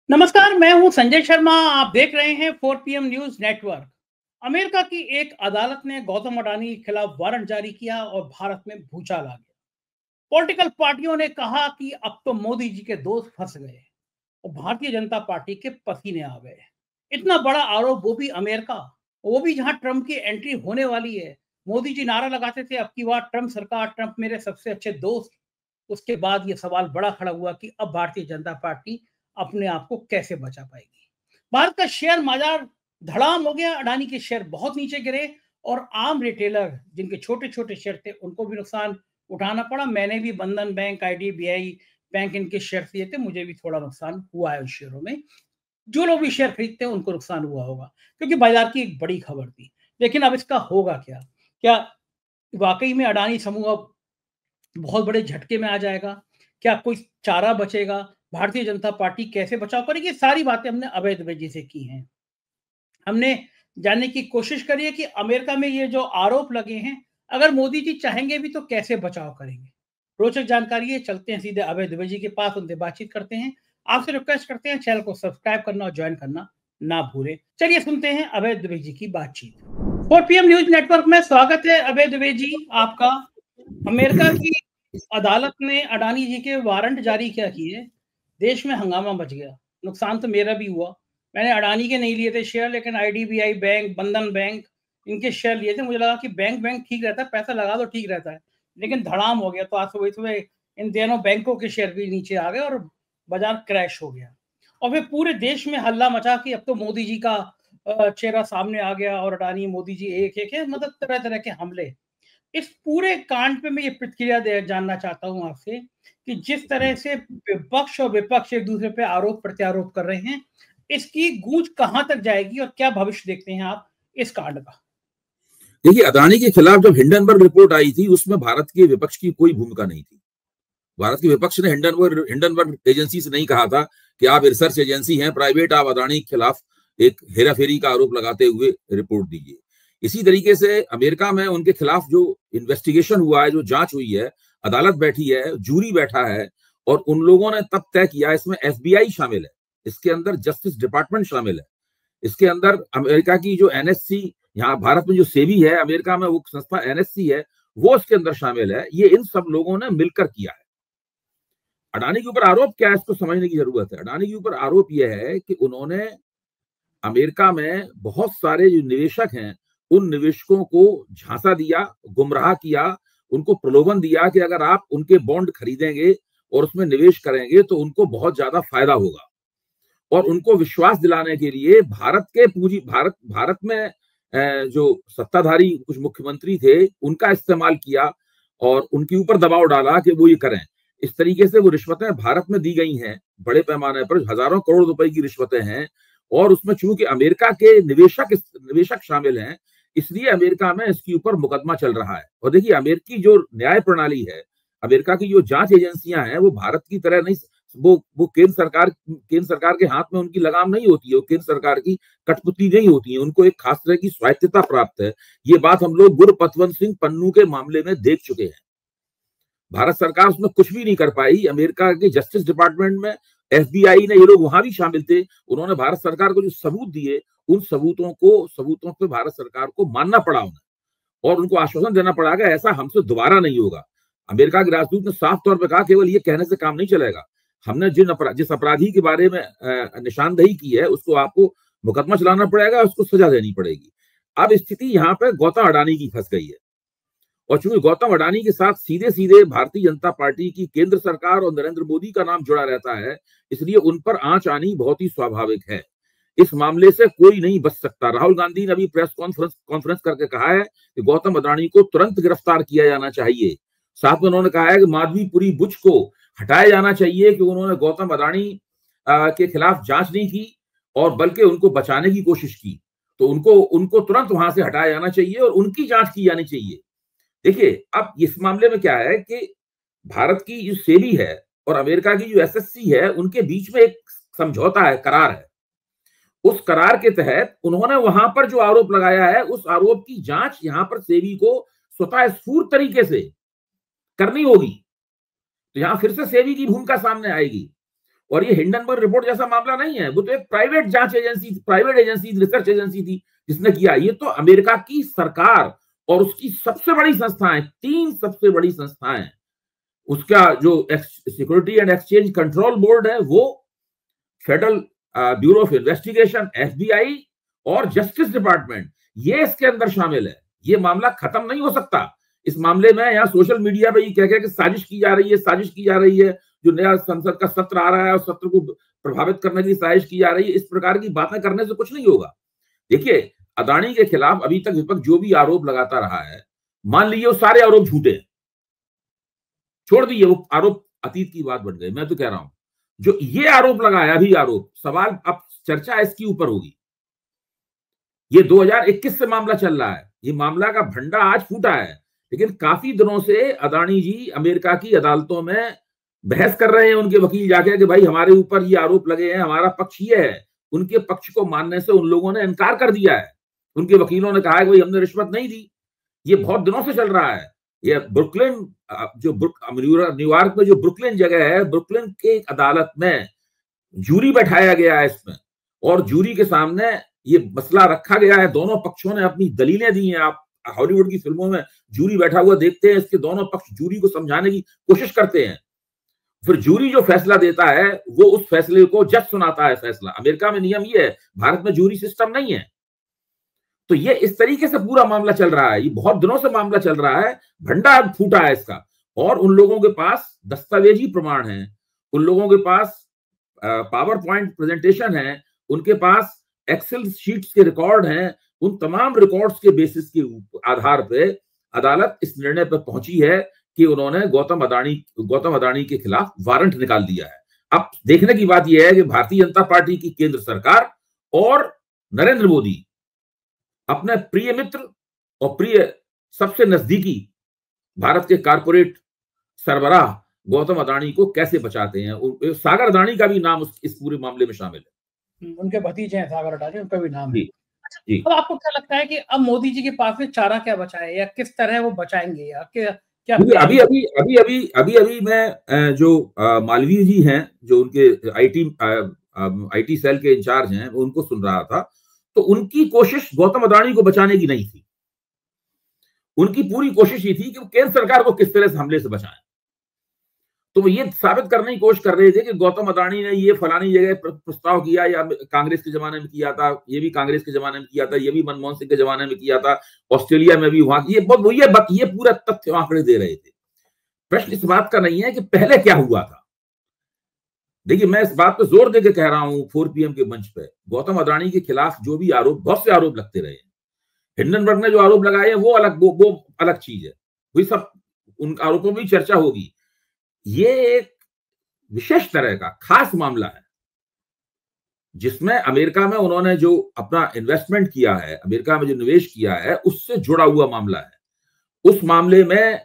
नमस्कार, मैं हूं संजय शर्मा। आप देख रहे हैं 4 PM न्यूज नेटवर्क। अमेरिका की एक अदालत ने गौतम अडानी के खिलाफ वारंट जारी किया और भारत में भूचाल आ गया। पॉलिटिकल पार्टियों ने कहा कि अब तो मोदी जी के दोस्त फंस गए और भारतीय जनता पार्टी के पसीने आ गए। इतना बड़ा आरोप, वो भी अमेरिका, वो भी जहां ट्रंप की एंट्री होने वाली है। मोदी जी नारा लगाते थे, अब की बार ट्रंप सरकार, ट्रंप मेरे सबसे अच्छे दोस्त। उसके बाद ये सवाल बड़ा खड़ा हुआ कि अब भारतीय जनता पार्टी अपने आप को कैसे बचा पाएगी। भारत का शेयर बाजार धड़ाम हो गया, अडानी के शेयर बहुत नीचे गिरे और आम रिटेलर जिनके छोटे छोटे शेयर थे उनको भी नुकसान उठाना पड़ा। मैंने भी बंधन बैंक, आईडीबीआई बैंक, इनके शेयर लिए थे, मुझे भी थोड़ा नुकसान हुआ है उन शेयरों में। जो लोग भी शेयर खरीदते हैं उनको नुकसान हुआ होगा, क्योंकि बाजार की एक बड़ी खबर थी। लेकिन अब इसका होगा क्या? क्या वाकई में अडानी समूह अब बहुत बड़े झटके में आ जाएगा? क्या कोई चारा बचेगा? भारतीय जनता पार्टी कैसे बचाव करेगी? ये सारी बातें हमने अभय दुबे जी से की हैं। हमने जानने की कोशिश करी है कि अमेरिका में ये जो आरोप लगे हैं, अगर मोदी जी चाहेंगे भी तो कैसे बचाव करेंगे। रोचक जानकारी है, चलते हैं सीधे अभय दुबे जी के पास, उनसे बातचीत करते हैं। आपसे रिक्वेस्ट करते हैं चैनल को सब्सक्राइब करना और ज्वाइन करना ना भूलें। चलिए सुनते हैं अभय दुबे जी की बातचीत। 4 PM न्यूज नेटवर्क में स्वागत है अभय दुबे जी आपका। अमेरिका की अदालत ने अडानी जी के वारंट जारी क्या किए, देश में हंगामा मच गया। नुकसान तो मेरा भी हुआ। मैंने अडानी के नहीं लिए थे शेयर, लेकिन आईडीबीआई बैंक, बंधन बैंक, इनके शेयर लिए थे। मुझे लगा कि बैंक बैंक ठीक रहता है, पैसा लगा दो ठीक रहता है, लेकिन धड़ाम हो गया। तो आज सुबह सुबह इन दोनों बैंकों के शेयर भी नीचे आ गए और बाजार क्रैश हो गया। और फिर पूरे देश में हल्ला मचा कि अब तो मोदी जी का चेहरा सामने आ गया और अडानी मोदी जी एक एक है, मतलब तरह तरह के हमले। इस पूरे कांड पे मैं ये प्रतिक्रिया जानना चाहता हूं आपसे कि जिस तरह से विपक्ष और विपक्ष एक दूसरे पे आरोप प्रत्यारोप कर रहे हैं, इसकी गूंज कहां तक जाएगी और क्या भविष्य देखते हैं आप इस कांड का? देखिए, अदानी के खिलाफ जब हिंडनबर्ग रिपोर्ट आई थी उसमें भारत के विपक्ष की कोई भूमिका नहीं थी। भारत के विपक्ष ने हिंडनबर्ग एजेंसी से नहीं कहा था कि आप रिसर्च एजेंसी हैं प्राइवेट, आप अदानी के खिलाफ एक हेराफेरी का आरोप लगाते हुए रिपोर्ट दीजिए। इसी तरीके से अमेरिका में उनके खिलाफ जो इन्वेस्टिगेशन हुआ है, जो जांच हुई है, अदालत बैठी है, जूरी बैठा है, और उन लोगों ने तब तय किया, इसमें एफबीआई शामिल है, इसके अंदर जस्टिस डिपार्टमेंट शामिल है, इसके अंदर अमेरिका की जो एनएससी, यहाँ भारत में जो सेबी है, अमेरिका में वो संस्था एनएससी है, वो इसके अंदर शामिल है। ये इन सब लोगों ने मिलकर किया है। अडानी के ऊपर आरोप क्या है, इसको समझने की जरूरत है। अडानी के ऊपर आरोप यह है कि उन्होंने अमेरिका में बहुत सारे जो निवेशक हैं, उन निवेशकों को झांसा दिया, गुमराह किया, उनको प्रलोभन दिया कि अगर आप उनके बॉन्ड खरीदेंगे और उसमें निवेश करेंगे तो उनको बहुत ज्यादा फायदा होगा। और उनको विश्वास दिलाने के लिए भारत में जो सत्ताधारी कुछ मुख्यमंत्री थे उनका इस्तेमाल किया और उनके ऊपर दबाव डाला कि वो ये करें। इस तरीके से वो रिश्वतें भारत में दी गई हैं, बड़े पैमाने पर हजारों करोड़ रुपए की रिश्वतें हैं। और उसमें चूंकि अमेरिका के निवेशक शामिल हैं, इसलिए अमेरिका में इसके ऊपर मुकदमा चल रहा है। और देखिए, अमेरिकी जो न्याय प्रणाली है, अमेरिका की जो जांच एजेंसियां हैं, वो भारत की तरह नहीं, वो केंद्र सरकार के हाथ में उनकी लगाम नहीं होती है, वो केंद्र सरकार की कठपुतली नहीं होती है, उनको एक खास तरह की स्वायत्तता प्राप्त है। ये बात हम लोग गुरपतवंत सिंह पन्नू के मामले में देख चुके हैं। भारत सरकार उसमें कुछ भी नहीं कर पाई। अमेरिका के जस्टिस डिपार्टमेंट में एफबीआई ने, ये लोग वहां भी शामिल थे, उन्होंने भारत सरकार को जो सबूत दिए, उन सबूतों पे भारत सरकार को मानना पड़ा उन्हें, और उनको आश्वासन देना पड़ा कि ऐसा हमसे दोबारा नहीं होगा। अमेरिका के राजदूत ने साफ तौर पर कहा, केवल ये कहने से काम नहीं चलेगा, हमने जिस अपराधी के बारे में निशानदेही की है उसको आपको मुकदमा चलाना पड़ेगा, उसको सजा देनी पड़ेगी। अब स्थिति यहाँ पे गौतम अडानी की फंस गई है, और चूंकि गौतम अडानी के साथ सीधे सीधे भारतीय जनता पार्टी की केंद्र सरकार और नरेंद्र मोदी का नाम जुड़ा रहता है, इसलिए उन पर आंच आनी बहुत ही स्वाभाविक है। इस मामले से कोई नहीं बच सकता। राहुल गांधी ने अभी प्रेस कॉन्फ्रेंस करके कहा है कि गौतम अडानी को तुरंत गिरफ्तार किया जाना चाहिए। साथ में उन्होंने कहा है कि माधवीपुरी बुच को हटाया जाना चाहिए कि उन्होंने गौतम अडानी के खिलाफ जांच नहीं की और बल्कि उनको बचाने की कोशिश की, तो उनको तुरंत वहां से हटाया जाना चाहिए और उनकी जांच की जानी चाहिए। देखिए, अब इस मामले में क्या है कि भारत की जो सेबी है और अमेरिका की जो एसएससी है, उनके बीच में एक समझौता है, करार है। उस करार के तहत उन्होंने वहां पर जो आरोप लगाया है, उस आरोप की जांच यहां पर सेबी को स्वतः स्फूर्त तरीके से करनी होगी। तो यहां फिर से सेबी की भूमिका सामने आएगी और ये हिंडनबर्ग रिपोर्ट जैसा मामला नहीं है, वो तो एक प्राइवेट जांच agency, private agency, research agency थी जिसने किया। ये तो अमेरिका की सरकार और उसकी सबसे बड़ी संस्थाएं, 3 सबसे बड़ी संस्थाएं, उसका जो security and exchange control board है, वो federal bureau of investigation FBI और जस्टिस डिपार्टमेंट, ये इसके अंदर शामिल है। ये मामला खत्म नहीं हो सकता। इस मामले में यहाँ सोशल मीडिया पे ये कह के साजिश की जा रही है, साजिश की जा रही है, जो नया संसद का सत्र आ रहा है उस सत्र को प्रभावित करने की साजिश की जा रही है। इस प्रकार की बातें करने से कुछ नहीं होगा। देखिए, अदानी के खिलाफ अभी तक विपक्ष जो भी आरोप लगाता रहा है, मान लीजिए वो सारे आरोप झूठे हैं, छोड़ दीजिए, वो आरोप अतीत की बात बन गई। मैं तो कह रहा हूं, जो ये आरोप लगाया, अभी आरोप, सवाल, अब चर्चा इसकी ऊपर होगी। ये 2021 से मामला चल रहा है, ये मामला का भंडा आज फूटा है, लेकिन काफी दिनों से अदानी जी अमेरिका की अदालतों में बहस कर रहे हैं, उनके वकील जाके कि भाई हमारे ऊपर ये आरोप लगे हैं, हमारा पक्ष ये है। उनके पक्ष को मानने से उन लोगों ने इनकार कर दिया है। उनके वकीलों ने कहा है कि भाई हमने रिश्वत नहीं दी। ये बहुत दिनों से चल रहा है। ये ब्रुकलिन, जो न्यूयॉर्क में जो ब्रुकलिन जगह है, ब्रुकलिन के एक अदालत में जूरी बैठाया गया है इसमें, और जूरी के सामने ये मसला रखा गया है। दोनों पक्षों ने अपनी दलीलें दी हैं। आप हॉलीवुड की फिल्मों में जूरी बैठा हुआ देखते हैं, इसके दोनों पक्ष जूरी को समझाने की कोशिश करते हैं। फिर जूरी जो फैसला देता है, वो उस फैसले को जज सुनाता है फैसला। अमेरिका में नियम ये है, भारत में जूरी सिस्टम नहीं है। तो ये इस तरीके से पूरा मामला चल रहा है, ये बहुत दिनों से मामला चल रहा है, भंडा फूटा है इसका। और उन लोगों के पास दस्तावेजी प्रमाण है, उन लोगों के पास पावर पॉइंट प्रेजेंटेशन है, उनके पास एक्सेल शीट्स के रिकॉर्ड हैं। उन तमाम रिकॉर्ड्स के बेसिस के आधार पे अदालत इस निर्णय पर पहुंची है कि उन्होंने गौतम अदानी के खिलाफ वारंट निकाल दिया है। अब देखने की बात यह है कि भारतीय जनता पार्टी की केंद्र सरकार और नरेंद्र मोदी अपने प्रिय मित्र और प्रिय सबसे नजदीकी भारत के कारपोरेट सरबराह गौतम अदानी को कैसे बचाते हैं। सागर अदानी का भी नाम इस पूरे मामले में शामिल है। उनके भतीजे हैं सागर अदानी, उनका भी नाम है। जी। अब आपको क्या लगता है कि अब मोदी जी के पास में चारा क्या बचा है, या किस तरह वो बचाएंगे, या क्या? अभी मैं जो मालवीय जी हैं, जो उनके आईटी सेल के इंचार्ज हैं, उनको सुन रहा था। तो उनकी कोशिश गौतम अदानी को बचाने की नहीं थी। उनकी पूरी कोशिश ये थी कि वो केंद्र सरकार को किस तरह से हमले से बचाएं। तो वो ये साबित करने की कोशिश कर रहे थे कि गौतम अदानी ने ये फलानी जगह प्रस्ताव किया, या कांग्रेस के जमाने में किया था, ये भी कांग्रेस के जमाने में किया था, ये भी मनमोहन सिंह के जमाने में किया था, ऑस्ट्रेलिया में भी वहां, ये पूरा तथ्य आंकड़े दे रहे थे। प्रश्न इस बात का नहीं है कि पहले क्या हुआ था। देखिए, मैं इस बात पर जोर देकर कह रहा हूं 4 PM के मंच पे, गौतम अदानी के खिलाफ जो भी आरोप, बहुत से आरोप लगते रहे। हिंडनबर्ग ने जो आरोप लगाए हैं वो अलग चीज है, वही सब उन आरोपों में चर्चा होगी। ये एक विशेष तरह का खास मामला है जिसमें अमेरिका में उन्होंने जो अपना इन्वेस्टमेंट किया है, अमेरिका में जो निवेश किया है, उससे जुड़ा हुआ मामला है। उस मामले में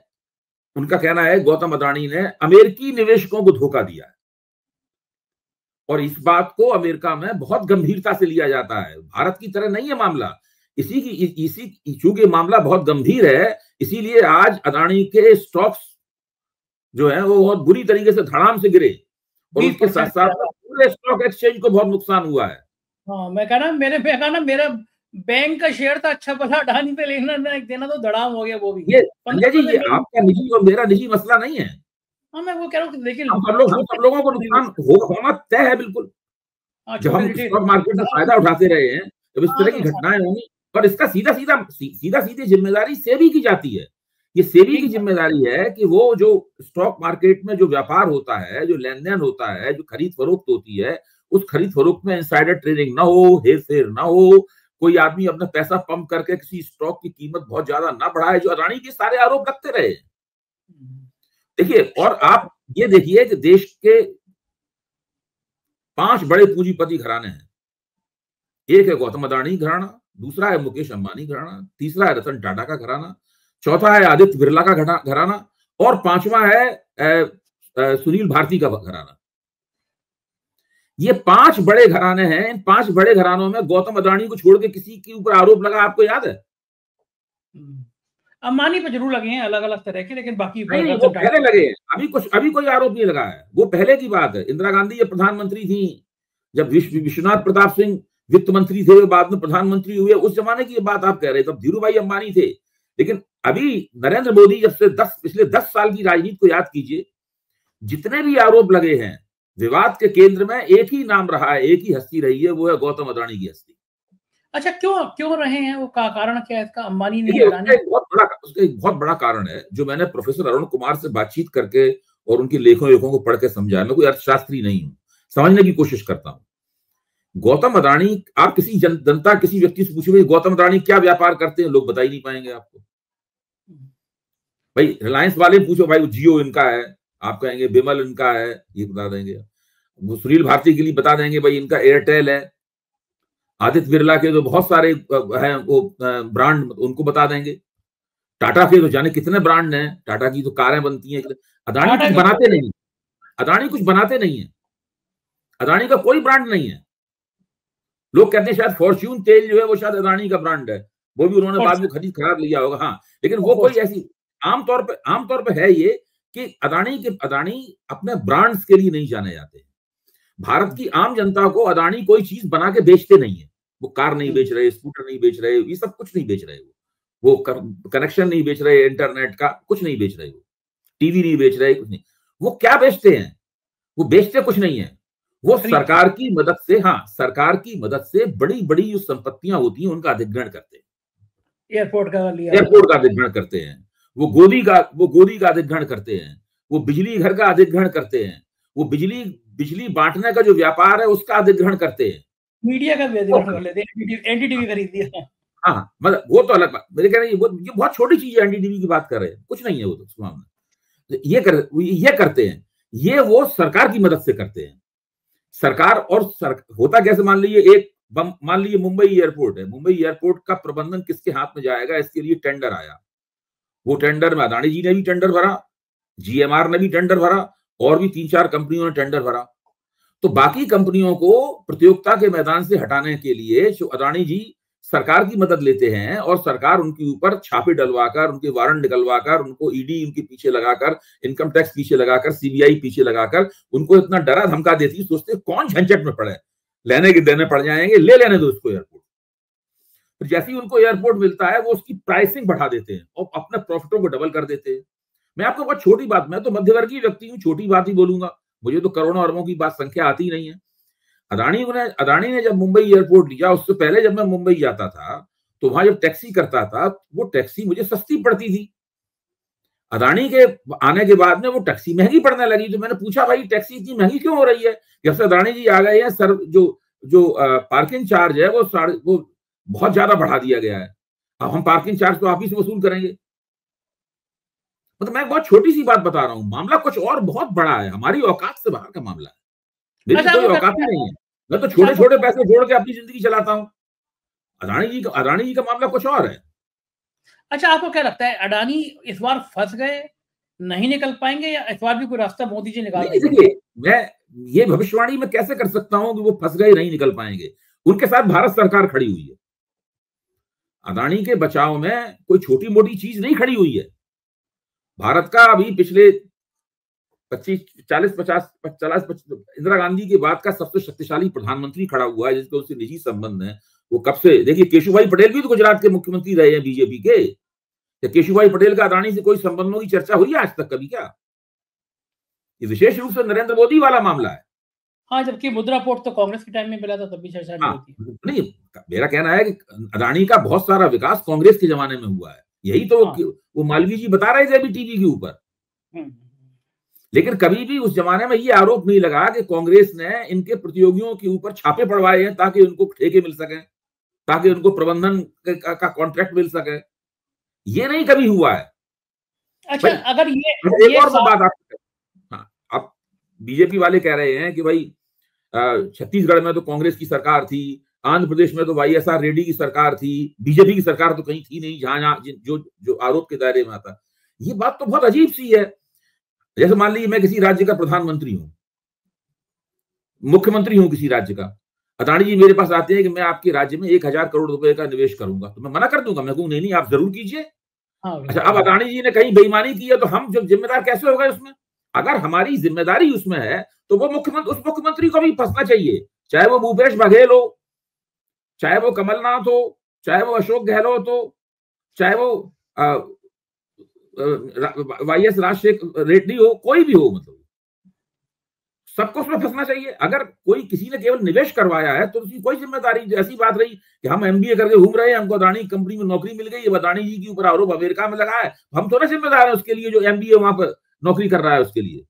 उनका कहना है गौतम अदानी ने अमेरिकी निवेशकों को धोखा दिया है, और इस बात को अमेरिका में बहुत गंभीरता से लिया जाता है। भारत की तरह नहीं है मामला। चूंकि मामला बहुत गंभीर है, इसीलिए आज अदानी के स्टॉक्स जो है वो बहुत बुरी तरीके से धड़ाम से गिरे, और उसके साथ साथ पूरे स्टॉक एक्सचेंज को बहुत नुकसान हुआ है। हाँ, मैं कहा ना मेरा बैंक का शेयर था, अच्छा भला अडानी पे लेना देना तो धड़ाम हो गया वो भी। ये आपका निजी और मेरा निजी मसला नहीं है। हाँ, मैं वो कह रहा हूँ, लेकिन सब लोगों को नुकसान होना तय है, बिल्कुल। जब हम स्टॉक मार्केट में फायदा उठाते रहे हैं, जब इस तरह की घटनाएं होंगी, और इसका सीधी जिम्मेदारी सेबी की जाती है। ये सेबी की जिम्मेदारी है कि वो जो स्टॉक मार्केट में जो व्यापार होता है, जो लेन देन होता है, जो खरीद फरोख्त होती है, उस खरीद फरोख्त में इनसाइडर ट्रेडिंग ना हो, हेर फेर ना हो, कोई आदमी अपना पैसा पंप करके किसी स्टॉक की कीमत बहुत ज्यादा ना बढ़ाए, जो अदानी के सारे आरोप लगते रहे। देखिए, और आप ये देखिए कि देश के 5 बड़े पूंजीपति घराने हैं। एक है गौतम अदानी घराना, दूसरा है मुकेश अंबानी घराना, तीसरा है रतन टाटा का घराना, चौथा है आदित्य बिरला का घराना, और 5वां है सुनील भारती का घराना। ये 5 बड़े घराने हैं। इन 5 बड़े घरानों में गौतम अदानी को छोड़ के किसी के ऊपर आरोप लगा, आपको याद है? अंबानी पे जरूर लगे हैं अलग अलग तरह के, लेकिन बाकी नहीं, वो पहले लगे हैं, अभी कोई आरोप नहीं लगा है, वो पहले की बात है। इंदिरा गांधी जब प्रधानमंत्री थी, जब विश्वनाथ प्रताप सिंह वित्त मंत्री थे, बाद में प्रधानमंत्री हुए, उस जमाने की बात आप कह रहे हैं, तब धीरू भाई अंबानी थे। लेकिन अभी नरेंद्र मोदी जब से पिछले 10 साल की राजनीति को याद कीजिए, जितने भी आरोप लगे हैं, विवाद के केंद्र में एक ही नाम रहा है, एक ही हस्ती रही है, वो है गौतम अदानी की हस्ती। अच्छा, क्यों रहे हैं वो, कारण क्या है इसका? अंबानी ने उसका एक बहुत बड़ा कारण है, जो मैंने प्रोफेसर अरुण कुमार से बातचीत करके और उनके लेखों को पढ़ के समझा। मैं कोई अर्थशास्त्री नहीं हूं, समझने की कोशिश करता हूं। गौतम अदानी, आप किसी जनता किसी व्यक्ति से पूछेंगे गौतम अदानी क्या व्यापार करते हैं, लोग बता ही नहीं पाएंगे आपको। भाई रिलायंस वाले पूछो, भाई जियो इनका है, आप कहेंगे बिमल इनका है, ये बता देंगे। वो सुनील भारती के लिए बता देंगे भाई इनका एयरटेल है। आदित्य बिरला के तो बहुत सारे हैं वो ब्रांड, उनको बता देंगे। टाटा के तो जाने कितने ब्रांड हैं, टाटा की तो कारें बनती हैं। अदानी कुछ बनाते नहीं, अदानी कुछ बनाते नहीं है, अदानी का कोई ब्रांड नहीं है। लोग कहते हैं शायद फॉर्च्यून तेल जो है वो शायद अदानी का ब्रांड है, वो भी उन्होंने बाद में खराब लिया होगा। हाँ, लेकिन वो कोई ऐसी आमतौर पे है ये कि अदानी अपने ब्रांड्स के लिए नहीं जाने जाते। भारत की आम जनता को अदानी कोई चीज बना के बेचते नहीं है। वो कार नहीं बेच रहे, स्कूटर नहीं बेच रहे, ये सब कुछ नहीं बेच रहे। वो कनेक्शन नहीं बेच रहे, इंटरनेट का कुछ नहीं बेच रहे, वो टीवी नहीं बेच रहे, कुछ नहीं। वो क्या बेचते हैं? वो बेचते कुछ नहीं है। वो सरकार की मदद से, हाँ, सरकार की मदद से बड़ी बड़ी जो संपत्तियां होती हैं उनका अधिग्रहण करते हैं। एयरपोर्ट का अधिग्रहण करते हैं, वो गोदी का अधिग्रहण करते हैं, वो बिजली घर का अधिग्रहण करते हैं, वो बिजली बांटने का जो व्यापार है उसका अधिग्रहण करते हैं। मीडिया का भी अधिग्रहण कर लेते हैं, एनडीटीवी खरीद लिया। हाँ, मतलब वो तो अलग बात, मेरे कह रहे हैं ये बहुत छोटी चीज है, एनडीटीवी की बात कर रहे हैं, कुछ नहीं है वो तो मामला। ये करते हैं, ये वो सरकार की मदद से करते हैं। सरकार होता कैसे, मान लीजिए मुंबई एयरपोर्ट है, मुंबई एयरपोर्ट का प्रबंधन किसके हाथ में जाएगा, इसके लिए टेंडर आया। वो टेंडर में अदानी जी ने भी टेंडर भरा, जीएमआर ने भी टेंडर भरा, और भी 3-4 कंपनियों ने टेंडर भरा। तो बाकी कंपनियों को प्रतियोगिता के मैदान से हटाने के लिए जो अदानी जी सरकार की मदद लेते हैं, और सरकार उनके ऊपर छापे डलवाकर, उनके वारंट निकलवाकर, उनको ईडी उनके पीछे लगाकर, इनकम टैक्स पीछे लगाकर, सीबीआई पीछे लगाकर उनको इतना डरा धमका देती है, सोचते कौन झंझट में पड़े, लेने के देने पड़ जाएंगे, ले लेने दो उसको एयरपोर्ट। फिर जैसे ही उनको एयरपोर्ट मिलता है वो उसकी प्राइसिंग बढ़ा देते हैं और अपने प्रॉफिटों को डबल कर देते हैं। मैं आपको बहुत छोटी बात, मैं तो मध्यवर्गीय व्यक्ति हूँ, छोटी बात ही बोलूंगा, मुझे तो करोड़ों अरबों की बात संख्या आती नहीं है। अदानी ने जब मुंबई एयरपोर्ट लिया, उससे पहले जब मैं मुंबई जाता था तो वहां जब टैक्सी करता था, वो टैक्सी मुझे सस्ती पड़ती थी। अदानी के आने के बाद में वो टैक्सी महंगी पड़ने लगी। तो मैंने पूछा भाई टैक्सी इतनी महंगी क्यों हो रही है? जब से अदानी जी आ गए हैं, सर जो पार्किंग चार्ज है वो बहुत ज्यादा बढ़ा दिया गया है, अब हम पार्किंग चार्ज तो आप ही से वसूल करेंगे। मतलब मैं बहुत छोटी सी बात बता रहा हूँ, मामला कुछ और बहुत बड़ा है, हमारी औकात से बाहर का मामला है। मेरी कोई औकात ही नहीं है, मैं तो छोटे छोटे पैसे जोड़ के अपनी जिंदगी चलाता हूँ। अदानी जी का मामला कुछ और है। अच्छा, आपको क्या लगता है, अडानी इस बार फंस गए, नहीं निकल पाएंगे, या इस बार भी कोई रास्ता मोदी जी निकाल देंगे? देखिए, मैं ये भविष्यवाणी में कैसे कर सकता हूं कि वो फंस गए, नहीं निकल पाएंगे? उनके साथ भारत सरकार खड़ी हुई है। अदानी के बचाव में कोई छोटी मोटी चीज नहीं खड़ी हुई है। भारत का अभी पिछले 40-50 इंदिरा गांधी के बाद का सबसे शक्तिशाली प्रधानमंत्री खड़ा हुआ है, जिसके उससे निजी संबंध है। वो कब से, देखिए केशुभाई पटेल भी तो गुजरात के मुख्यमंत्री रहे हैं बीजेपी के। केशुभाई पटेल का अदानी से कोई संबंधों की चर्चा हुई है आज तक कभी? क्या ये विशेष रूप से नरेंद्र मोदी वाला मामला है। हाँ, जबकि मुद्रा पोर्ट तो कांग्रेस के टाइम में मिला था, तब भी चर्चा नहीं हुई थी। नहीं, मेरा कहना है कि अदानी का बहुत सारा विकास कांग्रेस के जमाने में हुआ है, यही तो वो मालवीय जी बता रहे थे अभी टीवी के ऊपर। लेकिन कभी भी उस जमाने में ये आरोप नहीं लगा कि कांग्रेस ने इनके प्रतियोगियों के ऊपर छापे पड़वाए हैं ताकि उनको ठेके मिल सके, ताकि उनको प्रबंधन का कॉन्ट्रैक्ट मिल सके। ये नहीं कभी हुआ है। अच्छा, अगर एक और बात आप बीजेपी वाले कह रहे हैं कि भाई छत्तीसगढ़ में तो कांग्रेस की सरकार थी, आंध्र प्रदेश में तो वाईएसआर रेड्डी की सरकार थी, बीजेपी की सरकार तो कहीं थी नहीं जहां जो आरोप के दायरे में आता। ये बात तो बहुत अजीब सी है। जैसे मान लीजिए मैं किसी राज्य का प्रधानमंत्री हूं, मुख्यमंत्री हूं किसी राज्य का, अदानी जी मेरे पास आते हैं कि मैं आपके राज्य में 1000 करोड़ रुपए का निवेश करूंगा, तो मैं मना कर दूंगा? मैं कहूँ नहीं, आप जरूर कीजिए, हाँ अच्छा, अब अदानी जी ने कहीं बेईमानी की है तो हम जो जिम्मेदार कैसे हो गए उसमें? अगर हमारी जिम्मेदारी उसमें है तो वो उस मुख्यमंत्री को भी फंसना चाहिए, चाहे वो भूपेश बघेल हो, चाहे वो कमलनाथ हो, चाहे वो अशोक गहलोत हो, चाहे वो वाईएस राजशेखर रेड्डी हो, कोई भी हो, मतलब सबको उसमें फंसना चाहिए। अगर कोई किसी ने केवल निवेश करवाया है तो उसकी कोई जिम्मेदारी, ऐसी बात रही कि हम एमबीए करके घूम रहे हैं, हमको अदानी कंपनी में नौकरी मिल गई है, अदानी जी के ऊपर आरोप अमेरिका में लगा है, हम थोड़ा जिम्मेदार है उसके लिए जो एमबीए वहां पर नौकरी कर रहा है उसके लिए।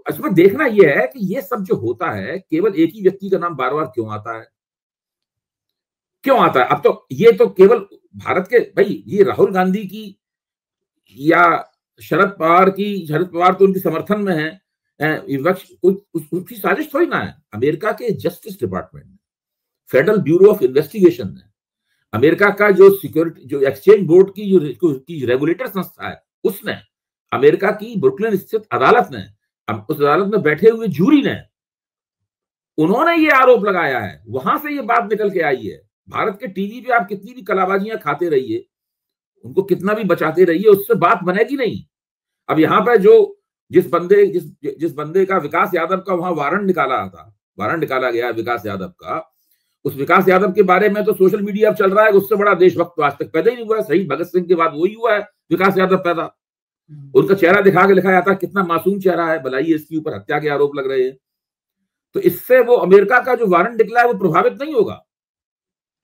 इसमें देखना यह है कि ये सब जो होता है केवल एक ही व्यक्ति का नाम बार बार क्यों आता है, क्यों आता है? अब तो ये तो केवल भारत के, भाई ये राहुल गांधी की या शरद पवार तो उनके समर्थन में है, विपक्ष उसकी साजिश थोड़ी ना है। अमेरिका के जस्टिस डिपार्टमेंट ने, फेडरल ब्यूरो ऑफ इन्वेस्टिगेशन ने, अमेरिका का जो सिक्योरिटी, जो एक्सचेंज बोर्ड की रेगुलेटर संस्था है, उसने, अमेरिका की ब्रुकलिन स्थित अदालत ने, उस अदालत में बैठे हुए जूरी ने, उन्होंने ये आरोप लगाया है, वहां से ये बात निकल के आई है। भारत के टीवी पे आप कितनी भी कलाबाजियां खाते रहिए, उनको कितना भी बचाते रहिए, उससे बात बनेगी नहीं। अब यहाँ पे जो जिस बंदे का, विकास यादव का वहां वारंट निकाला गया विकास यादव का, उस विकास यादव के बारे में तो सोशल मीडिया अब चल रहा है, उससे बड़ा देशभक्त तो आज तक पैदा ही नहीं हुआ है। शहीद भगत सिंह के बाद वही हुआ है विकास यादव पैदा। उनका चेहरा दिखा के लिखा जाता है, कितना मासूम चेहरा है, भलाई इसके ऊपर हत्या के आरोप लग रहे हैं। तो इससे वो अमेरिका का जो वारंट निकला है वो प्रभावित नहीं होगा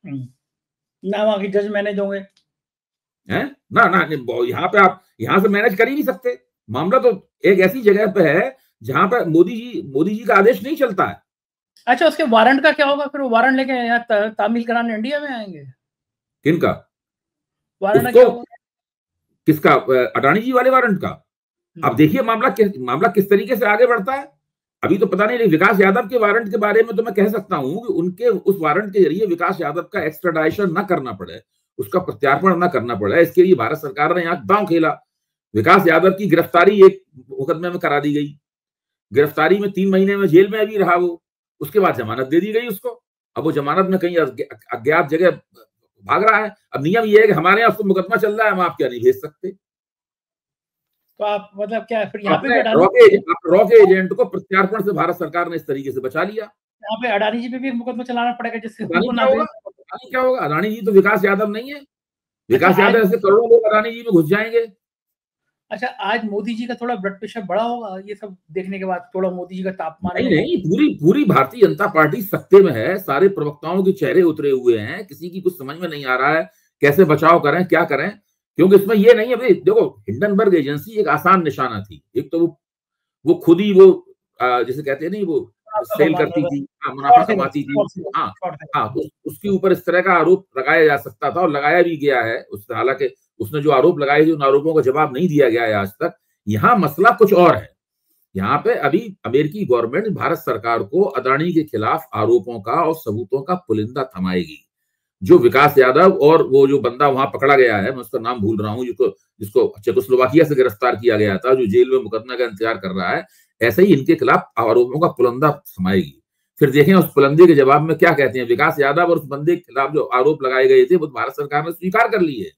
ना, वहां की जज मैनेज होंगे है ना। यहाँ पे आप यहाँ से मैनेज कर ही नहीं सकते। मामला तो एक ऐसी जगह पे है जहां पे मोदी जी का आदेश नहीं चलता है। अच्छा, उसके वारंट का क्या होगा फिर? वो वारंट लेके यहाँ तामील कराने इंडिया में आएंगे? किनका वारंट क्या होगा? किसका? अडानी जी वाले वारंट का। अब देखिए मामला किस तरीके से आगे बढ़ता है। अभी तो पता नहीं, विकास यादव के वारंट के बारे में तो मैं कह सकता हूं कि उनके उस वारंट के जरिए विकास यादव का एक्स्ट्राडाइशन ना करना पड़े, उसका प्रत्यार्पण ना करना पड़े, इसके लिए भारत सरकार ने यहाँ दांव खेला। विकास यादव की गिरफ्तारी एक मुकदमे में करा दी गई, गिरफ्तारी में 3 महीने में जेल में भी रहा वो, उसके बाद जमानत दे दी गई उसको। अब वो जमानत में कहीं अज्ञात जगह भाग रहा है। अब नियम ये है कि हमारे यहाँ उसको मुकदमा चल रहा है, हम आप क्या नहीं भेज सकते। तो आप मतलब क्या फिर यहाँ पे रॉ के एजेंट को प्रत्यार्पण से भारत सरकार ने इस तरीके से बचा लिया। यहाँ पे अडानी जी पे भी मुकदमा चलाना पड़ेगा जिससे क्या होगा? अडानी जी तो विकास यादव नहीं है। विकास यादव ऐसे करोड़ों लोग अडानी जी में घुस जाएंगे। अच्छा, आज मोदी जी का थोड़ा ब्लड प्रेशर बढ़ा होगा ये सब देखने के बाद? थोड़ा मोदी जी का तापमान नहीं, पूरी भारतीय जनता पार्टी सत्ते में है, सारे प्रवक्ताओं के चेहरे उतरे हुए हैं, किसी की कुछ समझ में नहीं आ रहा है कैसे बचाव करें, क्या करें। क्योंकि इसमें ये नहीं है, भाई देखो, हिंडनबर्ग एजेंसी एक आसान निशाना थी। एक तो वो खुद ही वो जैसे कहते हैं नहीं, वो सेल करती थी, मुनाफा कमाती थी। हाँ, उसके ऊपर इस तरह का आरोप लगाया जा सकता था और लगाया भी गया है। हालांकि उसने जो आरोप लगाए थे उन आरोपों का जवाब नहीं दिया गया है आज तक। यहाँ मसला कुछ और है। यहाँ पे अभी अमेरिकी गवर्नमेंट भारत सरकार को अदानी के खिलाफ आरोपों का और सबूतों का पुलिंदा थमाएगी। जो विकास यादव और वो जो बंदा वहां पकड़ा गया है, मैं उसका नाम भूल रहा हूँ, जिसको चेकोस्लोवाकिया से गिरफ्तार किया गया था, जो जेल में मुकदमे का इंतजार कर रहा है, ऐसे ही इनके खिलाफ आरोपों का पुलिंदा थमाएगी। फिर देखें उस पुलिंदे के जवाब में क्या कहते हैं। विकास यादव और उस बंदे के खिलाफ जो आरोप लगाए गए थे वो भारत सरकार ने स्वीकार कर लिए।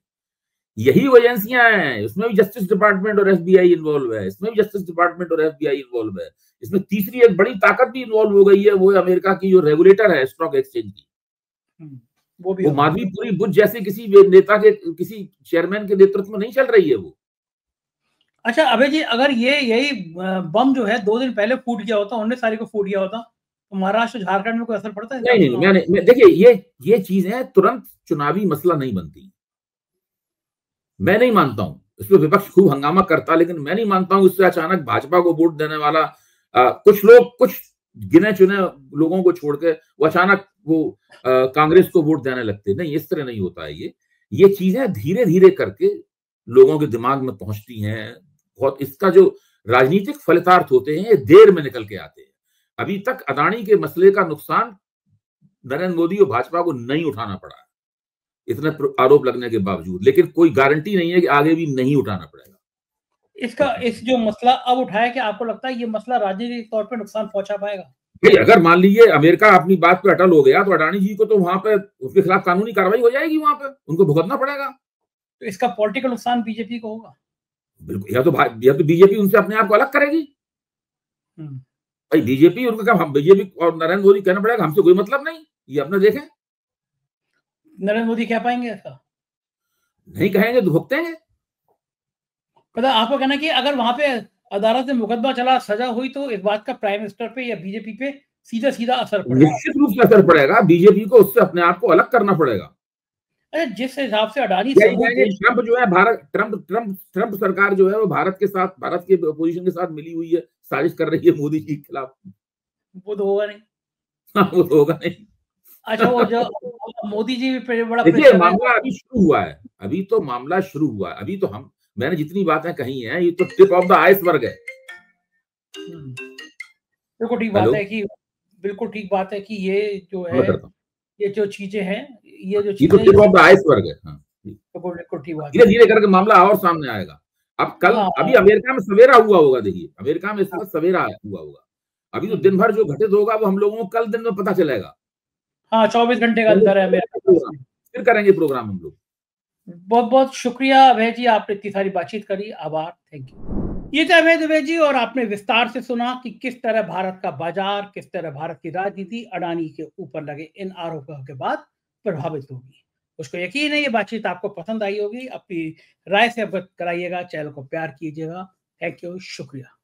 यही वो एजेंसियां हैं, इसमें भी जस्टिस डिपार्टमेंट और एफबीआई इन्वॉल्व है, इसमें भी जस्टिस डिपार्टमेंट और एफबीआई इन्वॉल्व है। इसमें तीसरी एक बड़ी ताकत भी इन्वॉल्व हो गई है, वो अमेरिका की जो रेगुलेटर है स्टॉक एक्सचेंज की, वो माधवीपुरी बुद्ध जैसे किसी नेता के, किसी चेयरमैन के नेतृत्व में नहीं चल रही है वो। अच्छा अभय जी, अगर यही बम जो है 2 दिन पहले फूट गया होता, 19 तारीख को फूट गया होता, तो महाराष्ट्र झारखंड में कोई असर पड़ता है? नहीं, देखिए ये चीजें तुरंत चुनावी मसला नहीं बनती। मैं नहीं मानता हूं, इसमें विपक्ष खूब हंगामा करता, लेकिन मैं नहीं मानता हूं इससे अचानक भाजपा को वोट देने वाला कुछ लोग, कुछ गिने चुने लोगों को छोड़ के वो अचानक वो कांग्रेस को वोट देने लगते। नहीं, इस तरह नहीं होता है। ये चीजें धीरे धीरे करके लोगों के दिमाग में पहुंचती हैं। बहुत इसका जो राजनीतिक फलितार्थ होते हैं ये देर में निकल के आते हैं। अभी तक अदानी के मसले का नुकसान नरेंद्र मोदी और भाजपा को नहीं उठाना पड़ा इतने आरोप लगने के बावजूद, लेकिन कोई गारंटी नहीं है कि आगे भी नहीं उठाना पड़ेगा। इस जो मसला अब उठाया, कि आपको लगता है ये मसला राजनीतिक तौर पे नुकसान पहुंचा पाएगा? अगर मान लीजिए अमेरिका अपनी बात पे अटल हो गया तो अडानी जी को तो वहां पे उसके खिलाफ कानूनी कार्रवाई हो जाएगी, वहां पे उनको भुगतना पड़ेगा। तो इसका पॉलिटिकल नुकसान बीजेपी को होगा। बिल्कुल, या तो बीजेपी उनसे अपने आप को अलग करेगी। भाई बीजेपी उनका काम, हम बीजेपी और नरेंद्र मोदी कहना पड़ेगा हमसे कोई मतलब नहीं, ये अपना देखें। नरेंद्र मोदी कह पाएंगे ऐसा? नहीं कहेंगे तो भुगतेंगे। मतलब आपको कहना कि अगर वहां पे अदालत में मुकदमा चला, सजा हुई, तो इस बात का प्राइम मिनिस्टर पे या बीजेपी पे सीधा सीधा असर पड़ेगा? निश्चित रूप से असर पड़ेगा। बीजेपी को उससे अपने आप को अलग करना पड़ेगा। अरे जिस हिसाब से अडानी ट्रंप जो है, ट्रंप सरकार जो है वो भारत के पोजीशन के साथ मिली हुई है, साजिश कर रही है मोदी जी के खिलाफ। वो तो होगा नहीं। वो तो होगा नहीं। अच्छा, वो जो मोदी जी भी बड़ा देखिए, मामला अभी शुरू हुआ है, अभी तो मामला शुरू हुआ है। अभी तो मैंने जितनी बातें कही हैं ये तो टिप ऑफ द आइसबर्ग है। बिल्कुल ठीक बात है कि ये जो है, ये जो चीजें हैं, ये तो टिप ऑफ द आइसबर्ग है। बिल्कुल ठीक बात है। धीरे धीरे करके मामला और सामने आएगा। अब कल अभी अमेरिका में सवेरा हुआ होगा। देखिए, अमेरिका में इस वक्त सवेरा हुआ होगा। अभी तो दिन भर जो घटित होगा वो हम लोगों को कल दिन में पता चलेगा। हाँ, 24 घंटे का अंतर है अमेरिका। फिर करेंगे प्रोग्राम हम लोग। बहुत बहुत शुक्रिया अभय जी, आपने इतनी सारी बातचीत करी, आभार, थैंक यू। ये थे अभय दुबे जी, और आपने विस्तार से सुना कि किस तरह भारत का बाजार, किस तरह भारत की राजनीति अडानी के ऊपर लगे इन आरोपों के बाद प्रभावित होगी। उसको यकीन है ये बातचीत आपको पसंद आई होगी। अपनी राय से अवगत कराइएगा, चैनल को प्यार कीजिएगा। थैंक यू, शुक्रिया।